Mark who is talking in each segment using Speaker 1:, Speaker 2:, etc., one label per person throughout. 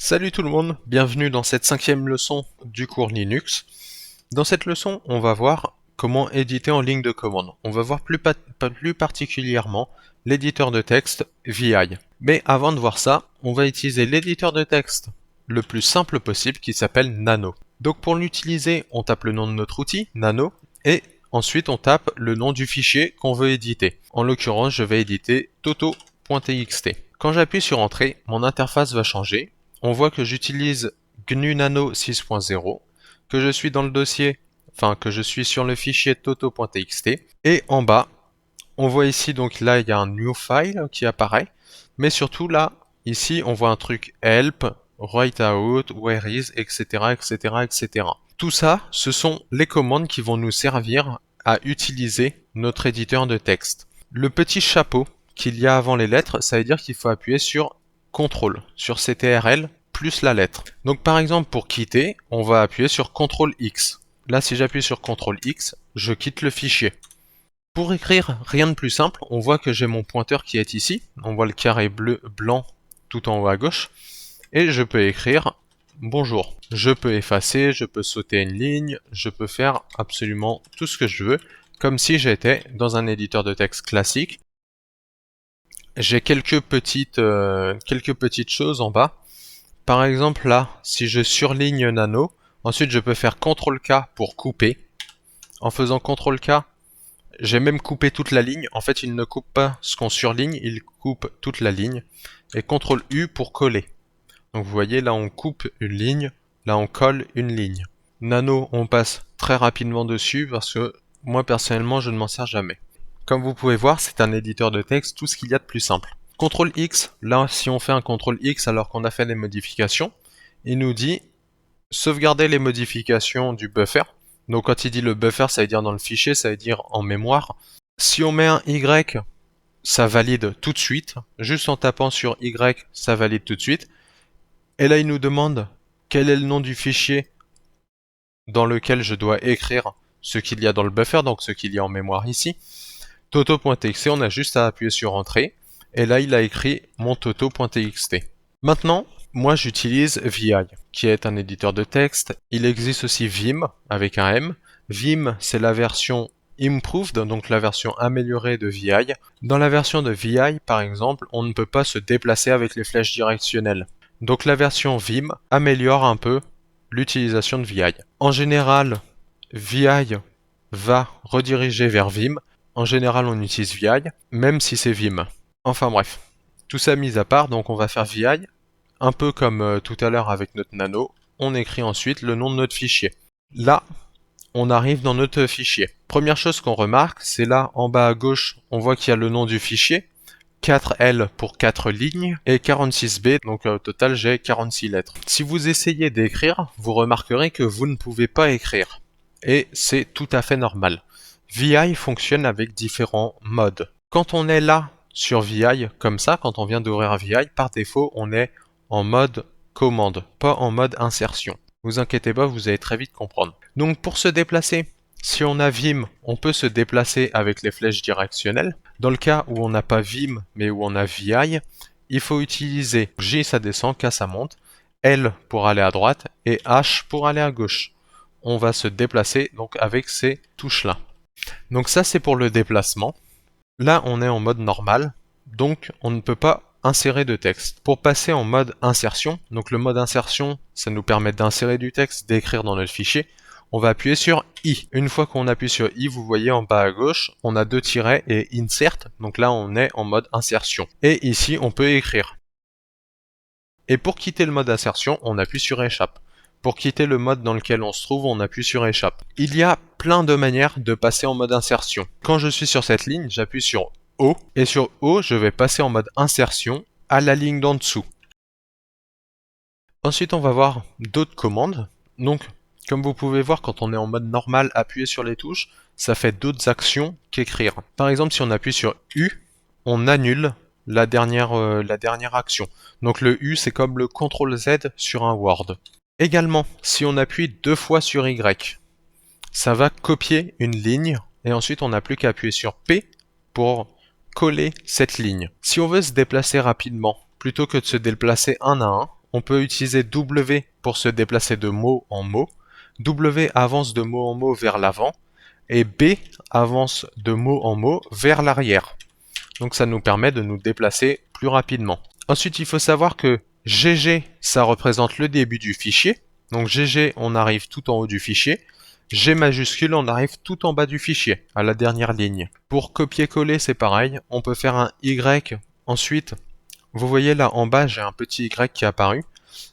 Speaker 1: Salut tout le monde, bienvenue dans cette 5e leçon du cours Linux. Dans cette leçon, on va voir comment éditer en ligne de commande. On va voir plus particulièrement l'éditeur de texte VI. Mais avant de voir ça, on va utiliser l'éditeur de texte le plus simple possible qui s'appelle Nano. Donc pour l'utiliser, on tape le nom de notre outil, Nano, et ensuite on tape le nom du fichier qu'on veut éditer. En l'occurrence, je vais éditer toto.txt. Quand j'appuie sur Entrée, mon interface va changer. On voit que j'utilise GNU Nano 6.0, que je suis dans le dossier, que je suis sur le fichier toto.txt, et en bas, on voit ici, donc là, il y a un new file qui apparaît, mais surtout là, ici, on voit un truc help, write out, where is, etc., etc., etc. Tout ça, ce sont les commandes qui vont nous servir à utiliser notre éditeur de texte. Le petit chapeau qu'il y a avant les lettres, ça veut dire qu'il faut appuyer sur CTRL, sur CTRL, plus la lettre. Donc par exemple, pour quitter, on va appuyer sur CTRL X. Là, si j'appuie sur CTRL X, je quitte le fichier. Pour écrire, rien de plus simple, on voit que j'ai mon pointeur qui est ici. On voit le carré blanc tout en haut à gauche. Et je peux écrire bonjour. Je peux effacer, je peux sauter une ligne, je peux faire absolument tout ce que je veux, comme si j'étais dans un éditeur de texte classique. J'ai quelques petites choses en bas. Par exemple là, si je surligne Nano, ensuite je peux faire CTRL-K pour couper. En faisant CTRL-K, j'ai même coupé toute la ligne. En fait, il ne coupe pas ce qu'on surligne, il coupe toute la ligne. Et CTRL-U pour coller. Donc vous voyez, là on coupe une ligne, là on colle une ligne. Nano, on passe très rapidement dessus parce que moi personnellement, je ne m'en sers jamais. Comme vous pouvez voir, c'est un éditeur de texte, tout ce qu'il y a de plus simple. CTRL X, là si on fait un CTRL X alors qu'on a fait des modifications, il nous dit sauvegarder les modifications du buffer. Donc quand il dit le buffer, ça veut dire dans le fichier, ça veut dire en mémoire. Si on met un Y, ça valide tout de suite. Juste en tapant sur Y, ça valide tout de suite. Et là, il nous demande quel est le nom du fichier dans lequel je dois écrire ce qu'il y a dans le buffer, donc ce qu'il y a en mémoire ici. Toto.txt, on a juste à appuyer sur Entrée, et là il a écrit mon toto.txt. Maintenant, moi j'utilise VI, qui est un éditeur de texte. Il existe aussi Vim, avec un M. Vim, c'est la version Improved, donc la version améliorée de VI. Dans la version de VI, par exemple, on ne peut pas se déplacer avec les flèches directionnelles. Donc la version Vim améliore un peu l'utilisation de VI. En général, VI va rediriger vers Vim. En général, on utilise VI, même si c'est Vim. Enfin bref, tout ça mis à part, donc on va faire VI, un peu comme tout à l'heure avec notre Nano. On écrit ensuite le nom de notre fichier. Là, on arrive dans notre fichier. Première chose qu'on remarque, c'est là, en bas à gauche, on voit qu'il y a le nom du fichier. 4L pour 4 lignes et 46B, donc au total j'ai 46 lettres. Si vous essayez d'écrire, vous remarquerez que vous ne pouvez pas écrire. Et c'est tout à fait normal. VI fonctionne avec différents modes. Quand on est là sur VI, comme ça, quand on vient d'ouvrir VI, par défaut, on est en mode commande, pas en mode insertion. Vous inquiétez pas, vous allez très vite comprendre. Donc pour se déplacer, si on a Vim, on peut se déplacer avec les flèches directionnelles. Dans le cas où on n'a pas Vim, mais où on a VI, il faut utiliser J, ça descend, K, ça monte, L pour aller à droite et H pour aller à gauche. On va se déplacer donc avec ces touches-là. Donc ça, c'est pour le déplacement. Là, on est en mode normal, donc on ne peut pas insérer de texte. Pour passer en mode insertion, donc le mode insertion, ça nous permet d'insérer du texte, d'écrire dans notre fichier. On va appuyer sur I. Une fois qu'on appuie sur I, vous voyez en bas à gauche, on a 2 tirets et Insert. Donc là, on est en mode insertion. Et ici, on peut écrire. Et pour quitter le mode insertion, on appuie sur Échappe. Pour quitter le mode dans lequel on se trouve, on appuie sur Échappe. Il y a plein de manières de passer en mode insertion. Quand je suis sur cette ligne, j'appuie sur O. Et sur O, je vais passer en mode insertion à la ligne d'en dessous. Ensuite, on va voir d'autres commandes. Donc, comme vous pouvez voir, quand on est en mode normal, appuyer sur les touches, ça fait d'autres actions qu'écrire. Par exemple, si on appuie sur U, on annule la dernière action. Donc le U, c'est comme le CTRL Z sur un Word. Également, si on appuie 2 fois sur Y, ça va copier une ligne, et ensuite on n'a plus qu'à appuyer sur P pour coller cette ligne. Si on veut se déplacer rapidement, plutôt que de se déplacer un à un, on peut utiliser W pour se déplacer de mot en mot. W avance de mot en mot vers l'avant et B avance de mot en mot vers l'arrière. Donc ça nous permet de nous déplacer plus rapidement. Ensuite, il faut savoir que GG, ça représente le début du fichier. Donc GG, on arrive tout en haut du fichier. G majuscule, on arrive tout en bas du fichier, à la dernière ligne. Pour copier-coller, c'est pareil. On peut faire un Y. Ensuite, vous voyez là en bas, j'ai un petit Y qui est apparu.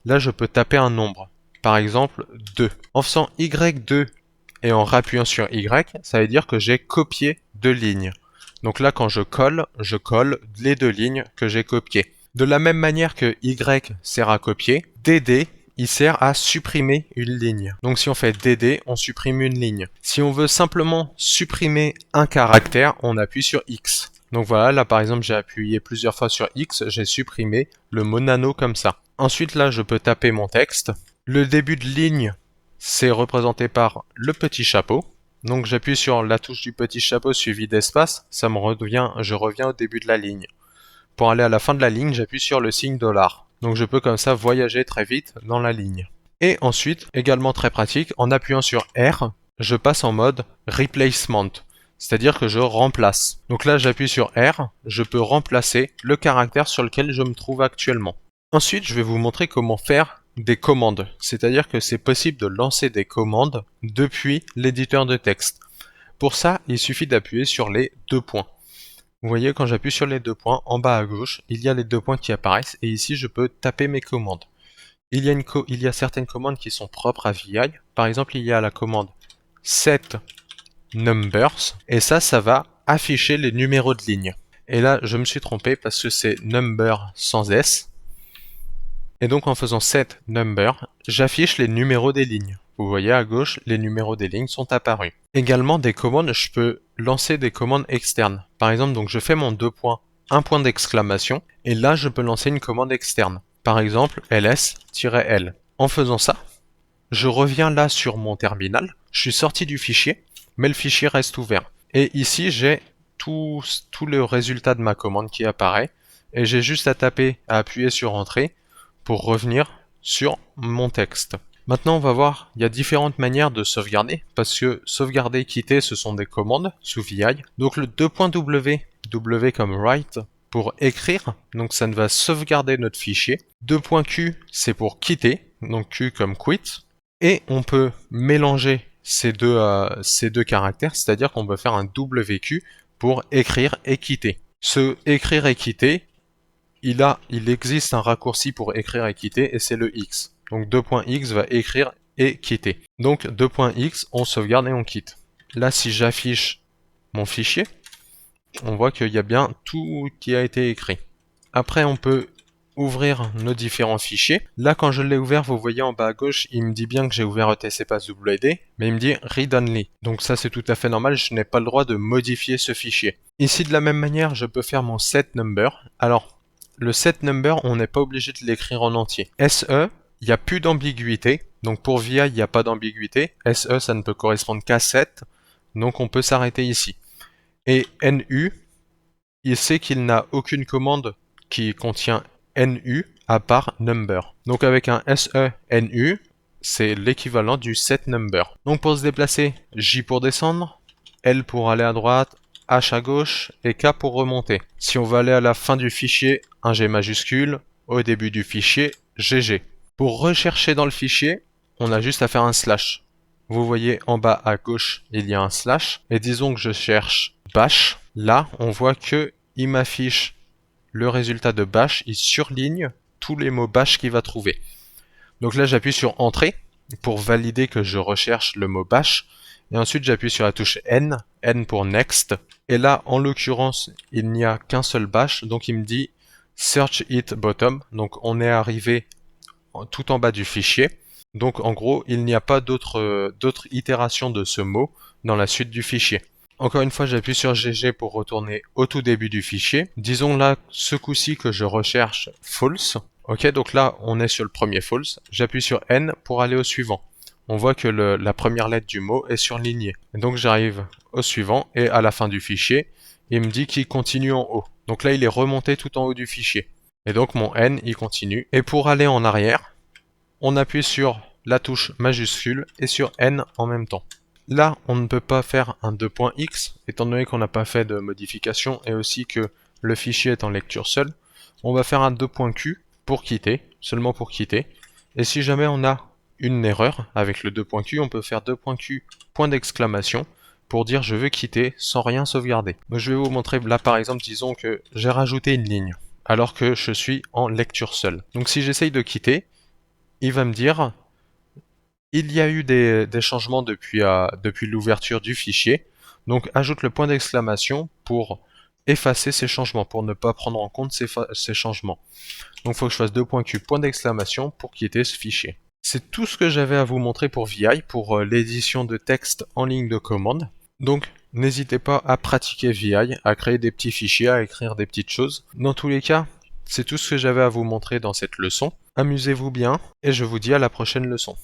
Speaker 1: Là, je peux taper un nombre. Par exemple, 2. En faisant Y2 et en rappuyant sur Y, ça veut dire que j'ai copié 2 lignes. Donc là, quand je colle les 2 lignes que j'ai copiées. De la même manière que Y sert à copier, DD, il sert à supprimer une ligne. Donc si on fait DD, on supprime une ligne. Si on veut simplement supprimer un caractère, on appuie sur X. Donc voilà, là par exemple, j'ai appuyé plusieurs fois sur X, j'ai supprimé le mot nano comme ça. Ensuite là, je peux taper mon texte. Le début de ligne, c'est représenté par le petit chapeau. Donc j'appuie sur la touche du petit chapeau suivi d'espace, ça me revient, je reviens au début de la ligne. Pour aller à la fin de la ligne, j'appuie sur le signe $. Donc je peux comme ça voyager très vite dans la ligne. Et ensuite, également très pratique, en appuyant sur R, je passe en mode replacement, c'est-à-dire que je remplace. Donc là, j'appuie sur R, je peux remplacer le caractère sur lequel je me trouve actuellement. Ensuite, je vais vous montrer comment faire des commandes, c'est-à-dire que c'est possible de lancer des commandes depuis l'éditeur de texte. Pour ça, il suffit d'appuyer sur les 2 points. Vous voyez, quand j'appuie sur les 2 points, en bas à gauche, il y a les 2 points qui apparaissent, et ici, je peux taper mes commandes. Il y a certaines commandes qui sont propres à VI. Par exemple, il y a la commande set numbers, et ça va afficher les numéros de ligne. Et là, je me suis trompé parce que c'est number sans S. Et donc en faisant set number, j'affiche les numéros des lignes. Vous voyez à gauche, les numéros des lignes sont apparus. Également des commandes, je peux lancer des commandes externes. Par exemple, donc je fais mon 2 points, un point d'exclamation, et là je peux lancer une commande externe. Par exemple, ls-l. En faisant ça, je reviens là sur mon terminal, je suis sorti du fichier, mais le fichier reste ouvert. Et ici j'ai tout le résultat de ma commande qui apparaît, et j'ai juste à appuyer sur entrée, pour revenir sur mon texte. Maintenant, on va voir, il y a différentes manières de sauvegarder, parce que sauvegarder et quitter, ce sont des commandes sous VI. Donc le 2.w, W comme write, pour écrire, donc ça va sauvegarder notre fichier. 2.q, c'est pour quitter, donc Q comme quit. Et on peut mélanger ces deux caractères, c'est-à-dire qu'on peut faire un WQ pour écrire et quitter. Ce écrire et quitter, il existe un raccourci pour écrire et quitter et c'est le X. Donc 2.x va écrire et quitter. Donc 2.x, on sauvegarde et on quitte. Là, si j'affiche mon fichier, on voit qu'il y a bien tout qui a été écrit. Après, on peut ouvrir nos différents fichiers. Là, quand je l'ai ouvert, vous voyez en bas à gauche, il me dit bien que j'ai ouvert etcpasswd, mais il me dit read only. Donc ça, c'est tout à fait normal, je n'ai pas le droit de modifier ce fichier. Ici, de la même manière, je peux faire mon set number. Alors, le set number, on n'est pas obligé de l'écrire en entier. SE, il n'y a plus d'ambiguïté. Donc pour VI, il n'y a pas d'ambiguïté. SE, ça ne peut correspondre qu'à 7. Donc on peut s'arrêter ici. Et NU, il sait qu'il n'a aucune commande qui contient NU à part number. Donc avec un SE NU, c'est l'équivalent du set number. Donc pour se déplacer, J pour descendre, L pour aller à droite, H à gauche et K pour remonter. Si on veut aller à la fin du fichier, un G majuscule, au début du fichier, GG. Pour rechercher dans le fichier, on a juste à faire un slash. Vous voyez en bas à gauche, il y a un slash. Et disons que je cherche bash. Là, on voit que il m'affiche le résultat de bash. Il surligne tous les mots bash qu'il va trouver. Donc là, j'appuie sur entrée pour valider que je recherche le mot bash. Et ensuite, j'appuie sur la touche N, N pour next. Et là, en l'occurrence, il n'y a qu'un seul bash. Donc il me dit search it bottom. Donc on est arrivé tout en bas du fichier. Donc en gros, il n'y a pas d'autres itérations de ce mot dans la suite du fichier. Encore une fois, j'appuie sur GG pour retourner au tout début du fichier. Disons là, ce coup-ci que je recherche false. Ok, donc là, on est sur le premier false. J'appuie sur N pour aller au suivant. On voit que la première lettre du mot est surlignée. Et donc j'arrive au suivant et à la fin du fichier, il me dit qu'il continue en haut. Donc là, il est remonté tout en haut du fichier. Et donc mon N, il continue. Et pour aller en arrière, on appuie sur la touche majuscule et sur N en même temps. Là, on ne peut pas faire un 2.x, étant donné qu'on n'a pas fait de modification et aussi que le fichier est en lecture seule. On va faire un 2.q pour quitter, seulement pour quitter. Et si jamais on a une erreur avec le 2.q, on peut faire 2.q point d'exclamation pour dire je veux quitter sans rien sauvegarder. Donc je vais vous montrer là par exemple, disons que j'ai rajouté une ligne alors que je suis en lecture seule. Donc si j'essaye de quitter, il va me dire il y a eu des changements depuis l'ouverture du fichier, donc ajoute le point d'exclamation pour effacer ces changements, pour ne pas prendre en compte ces changements. Donc il faut que je fasse 2.q point d'exclamation pour quitter ce fichier. C'est tout ce que j'avais à vous montrer pour VI, pour l'édition de texte en ligne de commande. Donc n'hésitez pas à pratiquer VI, à créer des petits fichiers, à écrire des petites choses. Dans tous les cas, c'est tout ce que j'avais à vous montrer dans cette leçon. Amusez-vous bien et je vous dis à la prochaine leçon.